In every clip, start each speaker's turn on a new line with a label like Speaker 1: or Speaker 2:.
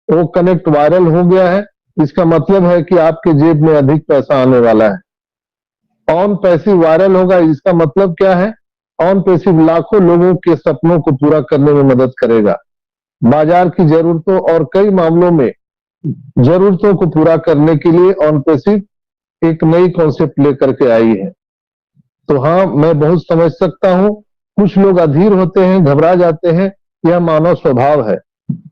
Speaker 1: वो connect viral हो गया है, इसका मतलब है कि आपके जेब में अधिक पैसा आने वाला है। ऑन पैसिव वायरल होगा, इसका मतलब क्या है? ऑन पैसिव लाखों लोगों के सपनों को पूरा करने में मदद करेगा। बाजार की जरूरतों और कई मामलों में जरूरतों को पूरा करने के लिए ऑन पैसिव एक नई कॉन्सेप्ट लेकर के आई है। तो हाँ, मैं बहुत समझ सकता हूं, कुछ लोग अधीर होते हैं, घबरा जाते हैं, यह मानव स्वभाव है।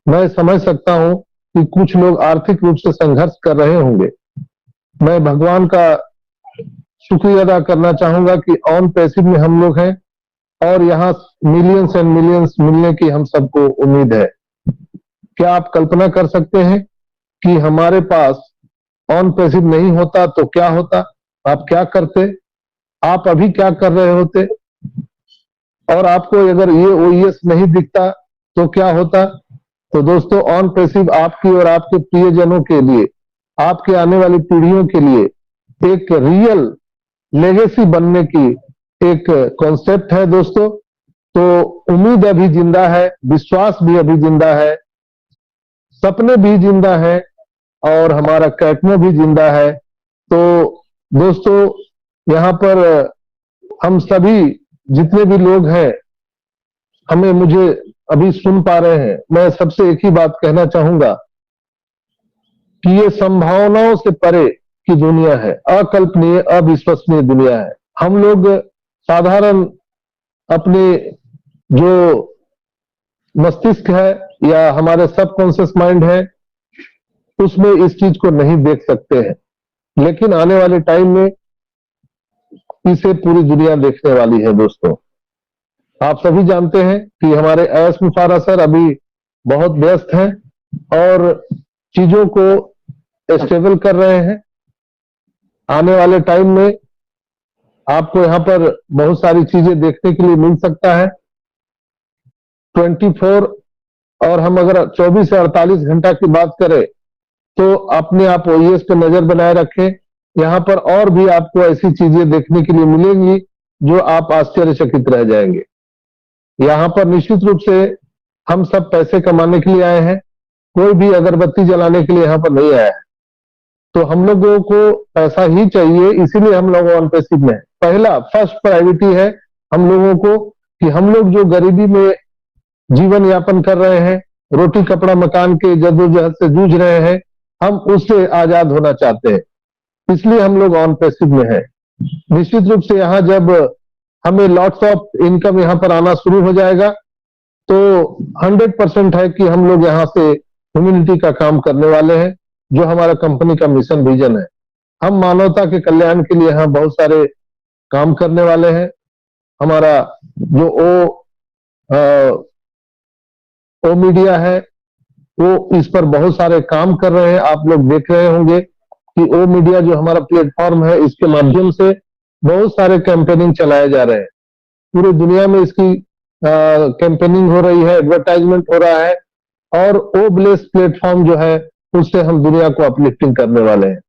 Speaker 1: मैं समझ सकता हूं कि कुछ लोग आर्थिक रूप से संघर्ष कर रहे होंगे। मैं भगवान का शुक्रिया अदा करना चाहूंगा कि ऑन पैसिव में हम लोग हैं और यहाँ मिलियंस एंड मिलियंस मिलने की हम सबको उम्मीद है। क्या आप कल्पना कर सकते हैं कि हमारे पास ऑन पैसिव नहीं होता तो क्या होता? आप क्या करते? आप अभी क्या कर रहे होते? और आपको अगर ये ओईएस नहीं दिखता तो क्या होता? तो दोस्तों, ऑन पैसिव आपकी और आपके प्रियजनों के लिए, आपके आने वाली पीढ़ियों के लिए एक रियल लेगेसी बनने की एक कॉन्सेप्ट है दोस्तों। तो उम्मीद अभी जिंदा है, विश्वास भी अभी जिंदा है, सपने भी जिंदा है और हमारा कैटमो भी जिंदा है। तो दोस्तों, यहाँ पर हम सभी जितने भी लोग हैं, मुझे अभी सुन पा रहे हैं, मैं सबसे एक ही बात कहना चाहूंगा कि ये संभावनाओं से परे की दुनिया है, अकल्पनीय, अविश्वसनीय दुनिया है। हम लोग साधारण अपने जो मस्तिष्क है या हमारे सबकॉन्शियस माइंड है, उसमें इस चीज को नहीं देख सकते हैं, लेकिन आने वाले टाइम में इसे पूरी दुनिया देखने वाली है दोस्तों। आप सभी जानते हैं कि हमारे एस मुफारा सर अभी बहुत व्यस्त हैं और चीजों को स्टेबल कर रहे हैं। आने वाले टाइम में आपको यहाँ पर बहुत सारी चीजें देखने के लिए मिल सकता है। 24 और हम अगर 24 से 48 घंटा की बात करें तो अपने आप ओईएस पे नजर बनाए रखें। यहाँ पर और भी आपको ऐसी चीजें देखने के लिए मिलेंगी जो आप आश्चर्यचकित रह जाएंगे। यहाँ पर निश्चित रूप से हम सब पैसे कमाने के लिए आए हैं, कोई भी अगरबत्ती जलाने के लिए यहाँ पर नहीं आया है। तो हम लोगों को पैसा ही चाहिए, इसीलिए हम लोग ऑन पैसिव में हैं। पहला फर्स्ट प्रायोरिटी है हम लोगों को कि हम लोग जो गरीबी में जीवन यापन कर रहे हैं, रोटी कपड़ा मकान के जद्दोजहद से जूझ रहे हैं, हम उससे आजाद होना चाहते हैं, इसलिए हम लोग ऑन पैसिव में हैं। निश्चित रूप से यहाँ जब हमें लॉट्स ऑफ इनकम यहाँ पर आना शुरू हो जाएगा तो 100% है कि हम लोग यहाँ से ह्यूमैनिटी का काम करने वाले हैं, जो हमारा कंपनी का मिशन विजन है। हम मानवता के कल्याण के लिए यहाँ बहुत सारे काम करने वाले हैं। हमारा जो ओ मीडिया है वो इस पर बहुत सारे काम कर रहे हैं। आप लोग देख रहे होंगे कि ओ मीडिया जो हमारा प्लेटफॉर्म है, इसके माध्यम से बहुत सारे कैंपेनिंग चलाए जा रहे हैं। पूरी दुनिया में इसकी कैंपेनिंग हो रही है, एडवर्टाइजमेंट हो रहा है और ओ ब्लेस प्लेटफॉर्म जो है उससे हम दुनिया को अपलिफ्टिंग करने वाले हैं।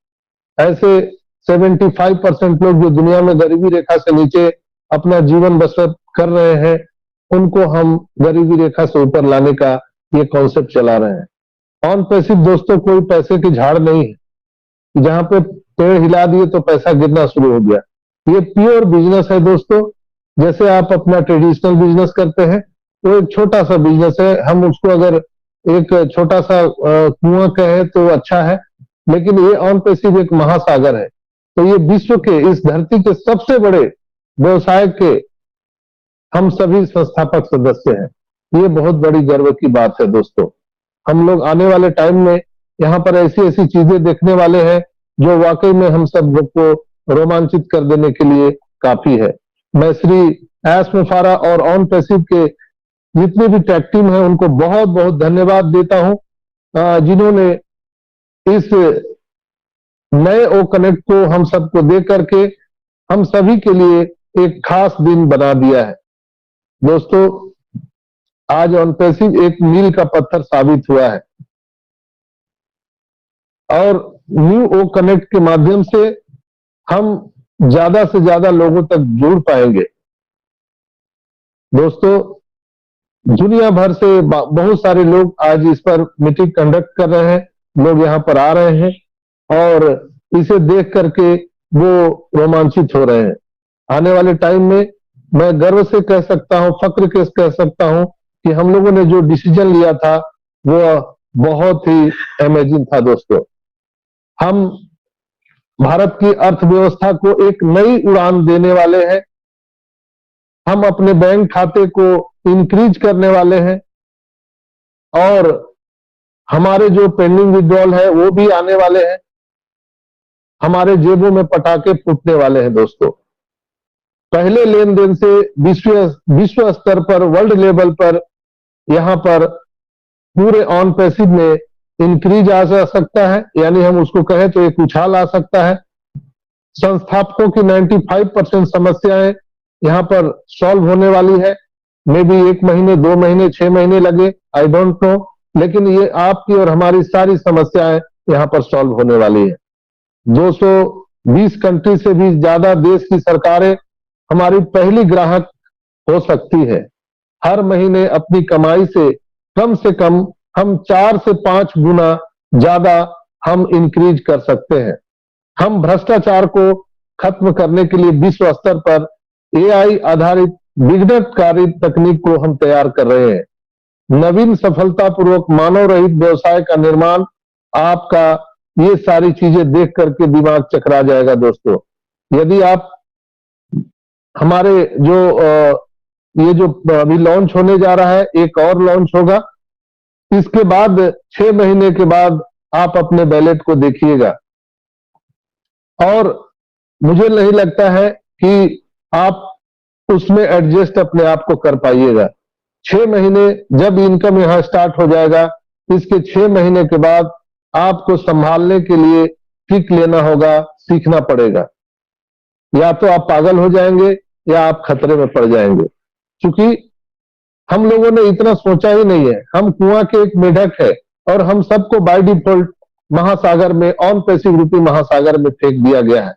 Speaker 1: ऐसे 75% लोग जो दुनिया में गरीबी रेखा से नीचे अपना जीवन बसर कर रहे हैं, उनको हम गरीबी रेखा से ऊपर लाने का ये कॉन्सेप्ट चला रहे हैं। ऑन पैसिव दोस्तों कोई पैसे की झाड़ नहीं है, जहां पे पेड़ हिला दिए तो पैसा गिरना शुरू हो गया। ये प्योर बिजनेस है दोस्तों। जैसे आप अपना ट्रेडिशनल बिजनेस करते हैं, वो एक छोटा सा बिजनेस है। हम उसको अगर एक छोटा सा कुआं कहे तो अच्छा है, लेकिन ये ऑन पैसिव एक महासागर है। तो ये विश्व के, इस धरती के सबसे बड़े व्यवसाय के हम सभी संस्थापक सदस्य हैं। ये बहुत बड़ी गर्व की बात है दोस्तों। हम लोग आने वाले टाइम में यहाँ पर ऐसी ऐसी चीजें देखने वाले हैं जो वाकई में हम सब लोग को रोमांचित कर देने के लिए काफी है। मैं श्री एस मुफारा और ऑन पैसिव के जितने भी टैग टीम है उनको बहुत बहुत धन्यवाद देता हूं, जिन्होंने इस नए ओ कनेक्ट को हम सबको दे करके हम सभी के लिए एक खास दिन बना दिया है। दोस्तों, आज ऑन पैसिव एक मील का पत्थर साबित हुआ है और न्यू ओ कनेक्ट के माध्यम से हम ज्यादा से ज्यादा लोगों तक जुड़ पाएंगे। दोस्तों, दुनिया भर से बहुत सारे लोग आज इस पर मीटिंग कंडक्ट कर रहे हैं, लोग यहाँ पर आ रहे हैं और इसे देख करके वो रोमांचित हो रहे हैं। आने वाले टाइम में मैं गर्व से कह सकता हूँ, फक्र के कह सकता हूँ कि हम लोगों ने जो डिसीजन लिया था वो बहुत ही अमेजिंग था दोस्तों। हम भारत की अर्थव्यवस्था को एक नई उड़ान देने वाले हैं। हम अपने बैंक खाते को इंक्रीज करने वाले हैं और हमारे जो पेंडिंग विड्रॉल है वो भी आने वाले हैं। हमारे जेबों में पटाखे फूटने वाले हैं दोस्तों। पहले लेन देन से विश्व स्तर पर, वर्ल्ड लेवल पर यहां पर पूरे ऑन पैसिव में इंक्रीज आ जा सकता है, यानी हम उसको कहें तो एक उछाल आ सकता है। संस्थापकों की 95% समस्याएं यहां पर सॉल्व होने वाली है। मे बी 1 महीने, 2 महीने, 6 महीने लगे, आई डोंट नो, लेकिन ये आपकी और हमारी सारी समस्याएं यहां पर सॉल्व होने वाली है। 220 कंट्री से भी ज्यादा देश की सरकारें हमारी पहली ग्राहक हो सकती है। हर महीने अपनी कमाई से कम हम 4 से 5 गुना ज्यादा हम इंक्रीज कर सकते हैं। हम भ्रष्टाचार को खत्म करने के लिए विश्व स्तर पर एआई आधारित विघटनकारी तकनीक को हम तैयार कर रहे हैं। नवीन सफलतापूर्वक मानव रहित व्यवसाय का निर्माण, आपका ये सारी चीजें देख करके दिमाग चकरा जाएगा दोस्तों। यदि आप हमारे जो ये जो अभी लॉन्च होने जा रहा है, एक और लॉन्च होगा, इसके बाद 6 महीने के बाद आप अपने बैलेट को देखिएगा और मुझे नहीं लगता है कि आप उसमें एडजस्ट अपने आप को कर पाइएगा। 6 महीने जब इनकम यहां स्टार्ट हो जाएगा, इसके 6 महीने के बाद आपको संभालने के लिए ट्रिक लेना होगा, सीखना पड़ेगा। या तो आप पागल हो जाएंगे या आप खतरे में पड़ जाएंगे, क्योंकि हम लोगों ने इतना सोचा ही नहीं है। हम कुआं के एक मेढक है और हम सबको बाय डिफॉल्ट महासागर में, ऑन पैसिव रूपी महासागर में फेंक दिया गया है।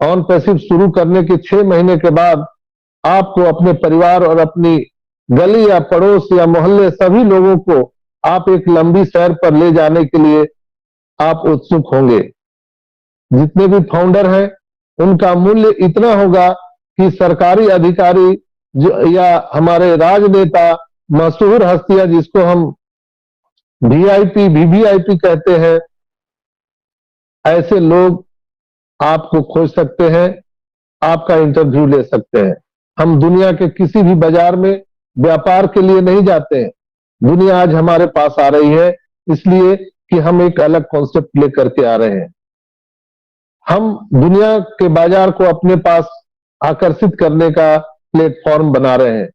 Speaker 1: ऑन पैसिव शुरू करने के 6 महीने के बाद आपको अपने परिवार और अपनी गली या पड़ोस या मोहल्ले सभी लोगों को आप एक लंबी सैर पर ले जाने के लिए आप उत्सुक होंगे। जितने भी फाउंडर हैं उनका मूल्य इतना होगा कि सरकारी अधिकारी या हमारे राजनेता, मशहूर हस्तियां जिसको हम वीआईपी, वीवीआईपी कहते हैं, ऐसे लोग आपको खोज सकते हैं, आपका इंटरव्यू ले सकते हैं। हम दुनिया के किसी भी बाजार में व्यापार के लिए नहीं जाते हैं। दुनिया आज हमारे पास आ रही है इसलिए कि हम एक अलग कॉन्सेप्ट लेकर के आ रहे हैं। हम दुनिया के बाजार को अपने पास आकर्षित करने का प्लेटफॉर्म बना रहे हैं।